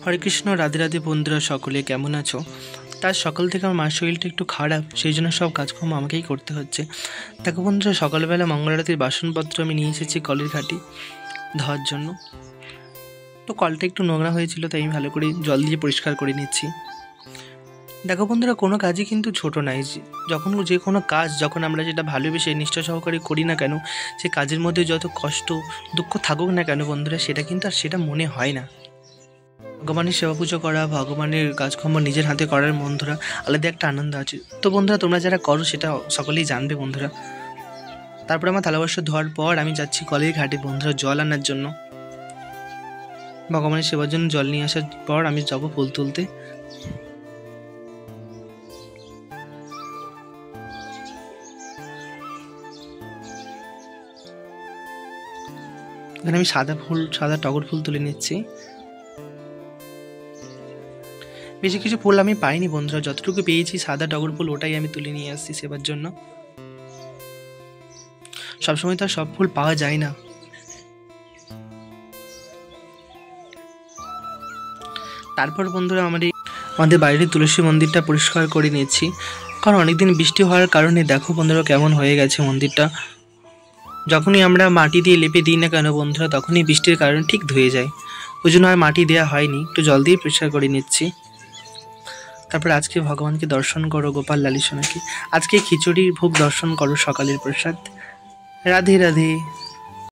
হরে কৃষ্ণ, রাধে রাধে বন্ধুরা, সকলে কেমন আছো? তার সকাল থেকে আমার মায়ের শরীরটা একটু খারাপ, সেই জন্য সব কাজকর্ম আমাকেই করতে হচ্ছে। দেখো বন্ধুরা, সকালবেলা মঙ্গল আরতির বাসনপত্র আমি নিয়ে এসেছি কলের ঘাটি ধোয়ার জন্য। তো কলটা একটু নোংরা হয়েছিল, তাই আমি ভালো করে জল দিয়ে পরিষ্কার করে নিচ্ছি। দেখো বন্ধুরা, কোনো কাজই কিন্তু ছোট নয়। যখন যে কোনো কাজ যখন আমরা যেটা ভালোবেসে নিষ্ঠা সহকারে করি না কেন, সে কাজের মধ্যে যত কষ্ট দুঃখ থাকুক না কেন বন্ধুরা, সেটা কিন্তু আর সেটা মনে হয় না। ভগবানের সেবা পুজো করা, ভগবানের কাজকর্ম নিজের হাতে করার বন্ধুরা আলাদা একটা আনন্দ আছে। তো বন্ধুরা, তোমরা যারা করো সেটা সকলেই জানবে বন্ধুরা। তারপরে আমার থালা বাসন ধোয়ার পর আমি যাচ্ছি কলের ঘাটে বন্ধুরা জল আনার জন্য। ভগবানের সেবার জন্য জল নিয়ে আসার পর আমি যাবো ফুল তুলতে। এখানে আমি সাদা টগর ফুল তুলে নিচ্ছি। বেশি কিছু ফুল আমি পাইনি বন্ধুরা, যতটুকু পেয়েছি সাদা টগর ফুল ওটাই আমি তুলে নিয়ে আসছি সেবার জন্য। সবসময় তো আর সব ফুল পাওয়া যায় না। তারপর বন্ধুরা আমাদের বাইরের তুলসী মন্দিরটা পরিষ্কার করে নিয়েছি, কারণ অনেকদিন বৃষ্টি হওয়ার কারণে দেখো বন্ধুরা কেমন হয়ে গেছে মন্দিরটা। যখনই আমরা মাটি দিয়ে লেপে দিই না কেন বন্ধুরা, তখনই বৃষ্টির কারণে ঠিক ধুয়ে যায়। ওই জন্য আর মাটি দেওয়া হয়নি, একটু জল দিয়ে পরিষ্কার করে নিচ্ছি। তারপর আজকে ভগবানকে দর্শন করো, গোপাল লালী সোনাকে আজকে খিচুড়ির ভোগ দর্শন করো, সকালের প্রসাদ। রাধে রাধে।